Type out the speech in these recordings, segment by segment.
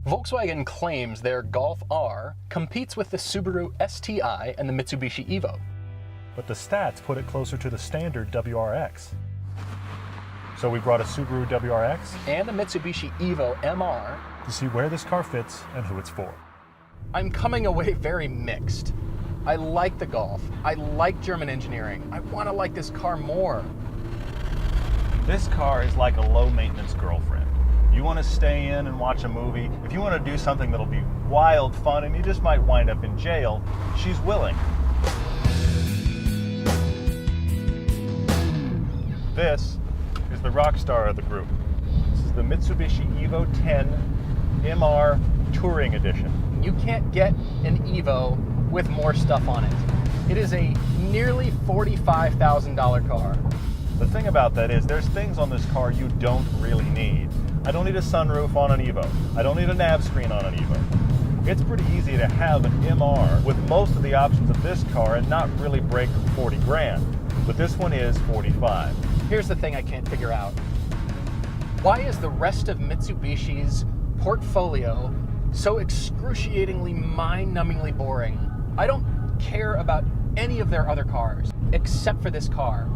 Volkswagen claims their Golf R competes with the Subaru STI and the Mitsubishi Evo. But the stats put it closer to the standard WRX. So we brought a Subaru WRX and a Mitsubishi Evo MR to see where this car fits and who it's for. I'm coming away very mixed. I like the Golf. I like German engineering. I want to like this car more. This car is like a low-maintenance girlfriend. You want to stay in and watch a movie. If you want to do something that'll be wild fun and you just might wind up in jail, she's willing. This is the rock star of the group. This is the Mitsubishi Evo 10 MR Touring Edition. You can't get an Evo with more stuff on it. It is a nearly $45,000 car. The thing about that is there's things on this car you don't really need. I don't need a sunroof on an Evo. I don't need a nav screen on an Evo. It's pretty easy to have an MR with most of the options of this car and not really break 40 grand. But this one is 45. Here's the thing I can't figure out. Why is the rest of Mitsubishi's portfolio so excruciatingly mind-numbingly boring? I don't care about any of their other cars, except for this car.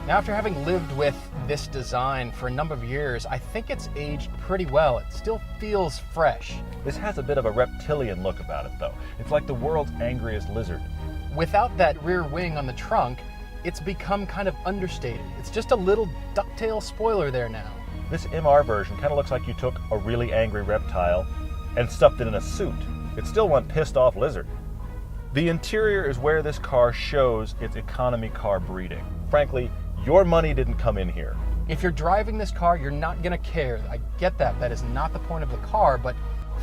Now, after having lived with this design for a number of years, I think it's aged pretty well. It still feels fresh. This has a bit of a reptilian look about it, though. It's like the world's angriest lizard. Without that rear wing on the trunk, it's become kind of understated. It's just a little ducktail spoiler there now. This MR version kind of looks like you took a really angry reptile and stuffed it in a suit. It's still one pissed off lizard. The interior is where this car shows its economy car breeding. Frankly, your money didn't come in here. If you're driving this car, you're not gonna care. I get that. That is not the point of the car, but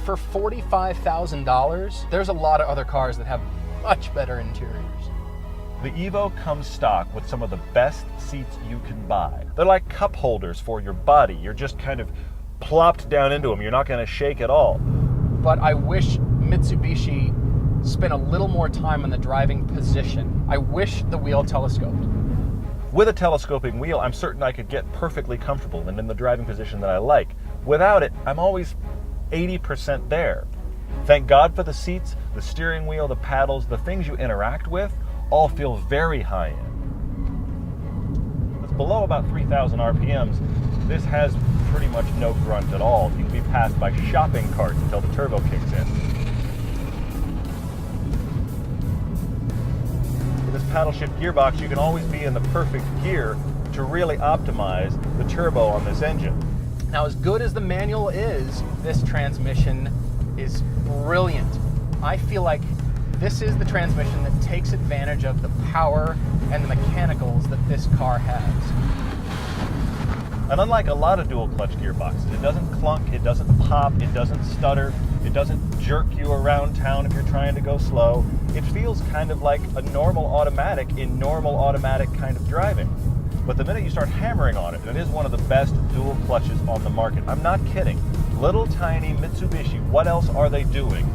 for $45,000, there's a lot of other cars that have much better interiors. The Evo comes stock with some of the best seats you can buy. They're like cup holders for your body. You're just kind of plopped down into them. You're not gonna shake at all. But I wish Mitsubishi spent a little more time on the driving position. I wish the wheel telescoped. With a telescoping wheel, I'm certain I could get perfectly comfortable and in the driving position that I like. Without it, I'm always 80% there. Thank God for the seats, the steering wheel, the paddles, the things you interact with, all feel very high-end. It's below about 3,000 RPMs. This has pretty much no grunt at all. You can be passed by shopping carts until the turbo kicks in. With this paddle shift gearbox, you can always be in the perfect gear to really optimize the turbo on this engine. Now, as good as the manual is, this transmission is brilliant. I feel like this is the transmission that takes advantage of the power and the mechanicals that this car has. And unlike a lot of dual clutch gearboxes, it doesn't clunk, it doesn't pop, it doesn't stutter, it doesn't jerk you around town if you're trying to go slow. It feels kind of like a normal automatic in normal automatic kind of driving. But the minute you start hammering on it, it is one of the best dual clutches on the market. I'm not kidding. Little tiny Mitsubishi, what else are they doing,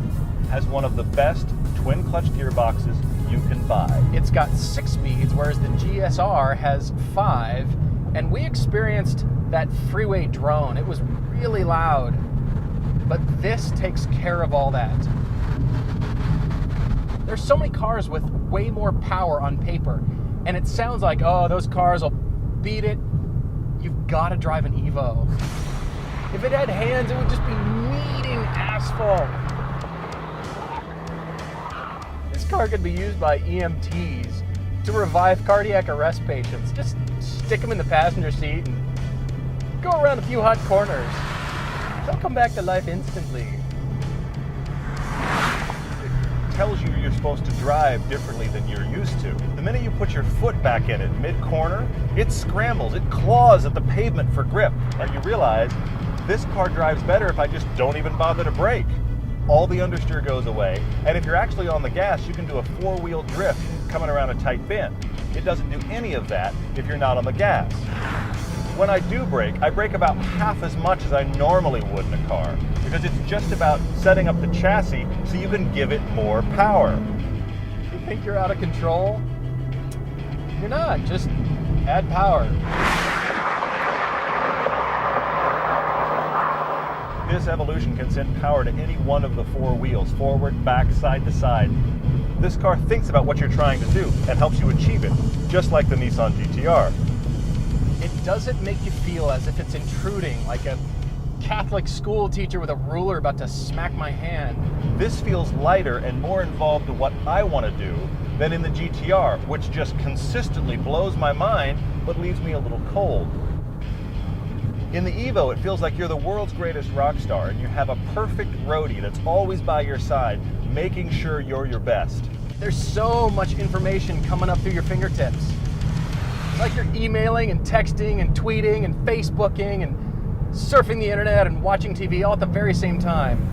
has one of the best twin clutch gearboxes you can buy. It's got 6 speeds, whereas the GSR has 5, and we experienced that freeway drone. It was really loud, but this takes care of all that. There's so many cars with way more power on paper, and it sounds like, oh, those cars will beat it. You've got to drive an Evo. If it had hands, it would just be kneading asphalt. This car could be used by EMTs to revive cardiac arrest patients. Just stick them in the passenger seat and go around a few hot corners. They'll come back to life instantly. It tells you you're supposed to drive differently than you're used to. The minute you put your foot back in it mid-corner, it scrambles, it claws at the pavement for grip. And you realize this car drives better if I just don't even bother to brake. All the understeer goes away, and if you're actually on the gas, you can do a 4-wheel drift coming around a tight bend. It doesn't do any of that if you're not on the gas. When I do brake, I brake about half as much as I normally would in a car, because it's just about setting up the chassis so you can give it more power. think you're out of control? You're not. Just add power. This Evolution can send power to any one of the four wheels, forward, back, side to side. This car thinks about what you're trying to do and helps you achieve it, just like the Nissan GT-R. It doesn't make you feel as if it's intruding, like a Catholic school teacher with a ruler about to smack my hand. This feels lighter and more involved in what I want to do than in the GT-R, which just consistently blows my mind but leaves me a little cold. In the Evo, it feels like you're the world's greatest rock star and you have a perfect roadie that's always by your side, making sure you're your best. There's so much information coming up through your fingertips. It's like you're emailing and texting and tweeting and Facebooking and surfing the internet and watching TV all at the very same time.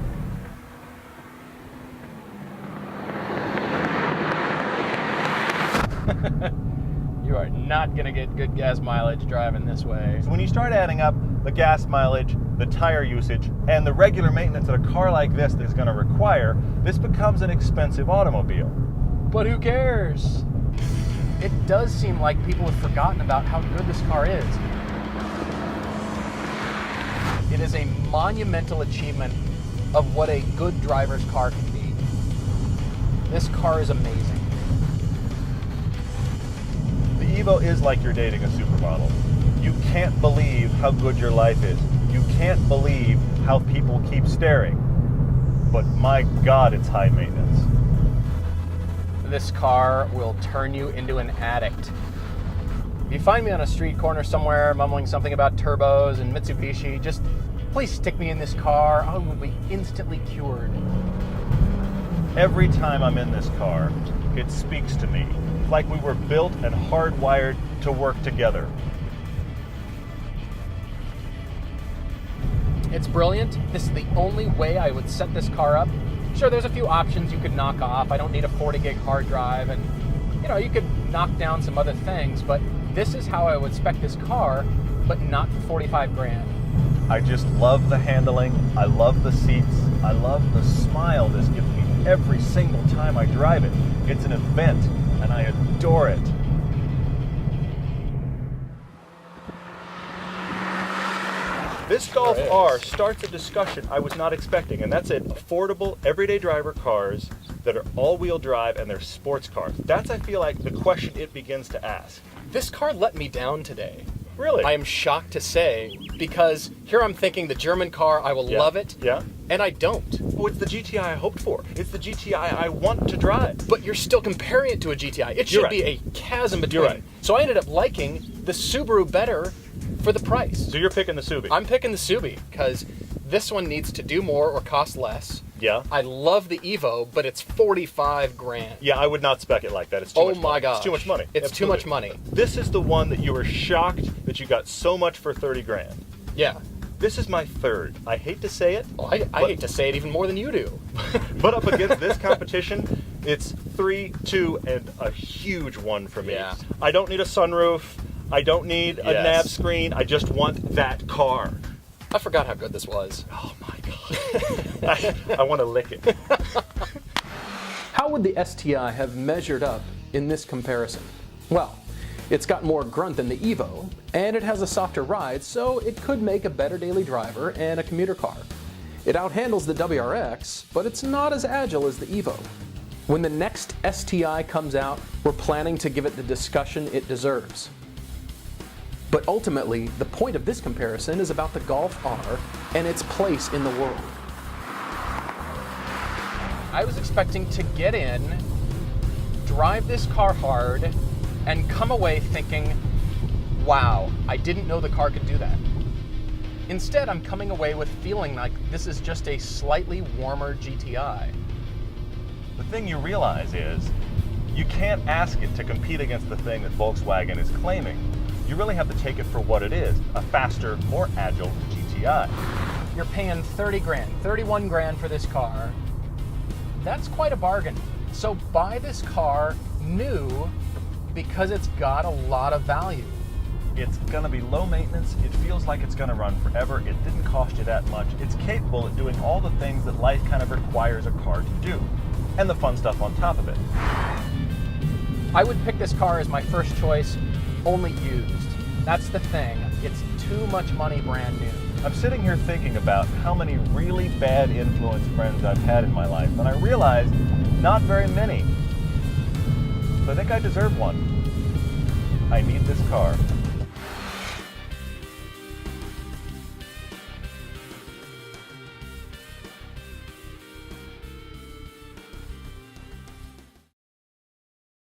You are not going to get good gas mileage driving this way. So when you start adding up the gas mileage, the tire usage, and the regular maintenance that a car like this is going to require, this becomes an expensive automobile. But who cares? It does seem like people have forgotten about how good this car is. It is a monumental achievement of what a good driver's car can be. This car is amazing. The Evo is like you're dating a supermodel. You can't believe how good your life is. You can't believe how people keep staring. But my God, it's high maintenance. This car will turn you into an addict. If you find me on a street corner somewhere mumbling something about turbos and Mitsubishi, just please stick me in this car. I will be instantly cured. Every time I'm in this car, it speaks to me. It's like we were built and hardwired to work together. It's brilliant. This is the only way I would set this car up. Sure, there's a few options you could knock off. I don't need a 40 gig hard drive, and you could knock down some other things, but this is how I would spec this car, but not for 45 grand. I just love the handling. I love the seats. I love the smile this gives me every single time I drive it. It's an event, and I adore it. This Golf Sure is. R starts a discussion I was not expecting, and that's it. Affordable, everyday driver cars that are all-wheel drive and they're sports cars. That's, I feel like, the question it begins to ask. This car let me down today. Really? I am shocked to say, because here I'm thinking the German car, I will Yeah. love it, Yeah? and I don't. Oh, it's the GTI I hoped for. It's the GTI I want to drive. But you're still comparing it to a GTI. It You're should be right. a chasm between. You're right. So I ended up liking the Subaru better for the price. So you're picking the Subi? I'm picking the Subi because this one needs to do more or cost less. Yeah? I love the Evo, but it's 45 grand. Yeah, I would not spec it like that. It's too Oh much my money. gosh. It's too much money. It's too much Absolutely. money. This is the one that you were shocked that you got so much for 30 grand. Yeah. This is my third. I hate to say it, Well, I But- hate to say it even more than you do. but up against this competition, it's 3, 2, and a huge one for me. Yeah. I don't need a sunroof. I don't need a Yes. nav screen. I just want that car. I forgot how good this was. Oh my God. I want to lick it. How would the STI have measured up in this comparison? Well, it's got more grunt than the Evo, and it has a softer ride, so it could make a better daily driver and a commuter car. It outhandles the WRX, but it's not as agile as the Evo. When the next STI comes out, we're planning to give it the discussion it deserves. But ultimately, the point of this comparison is about the Golf R and its place in the world. I was expecting to get in, drive this car hard, and come away thinking, wow, I didn't know the car could do that. Instead, I'm coming away with feeling like this is just a slightly warmer GTI. The thing you realize is you can't ask it to compete against the thing that Volkswagen is claiming. You really have to take it for what it is, a faster, more agile GTI. You're paying 30 grand, 31 grand for this car. That's quite a bargain. So buy this car new because it's got a lot of value. It's gonna be low maintenance. It feels like it's gonna run forever. It didn't cost you that much. It's capable of doing all the things that life kind of requires a car to do, and the fun stuff on top of it. I would pick this car as my first choice, only used. That's the thing. It's too much money brand new. I'm sitting here thinking about how many really bad influence friends I've had in my life, and I realized not very many. So I think I deserve one. I need this car.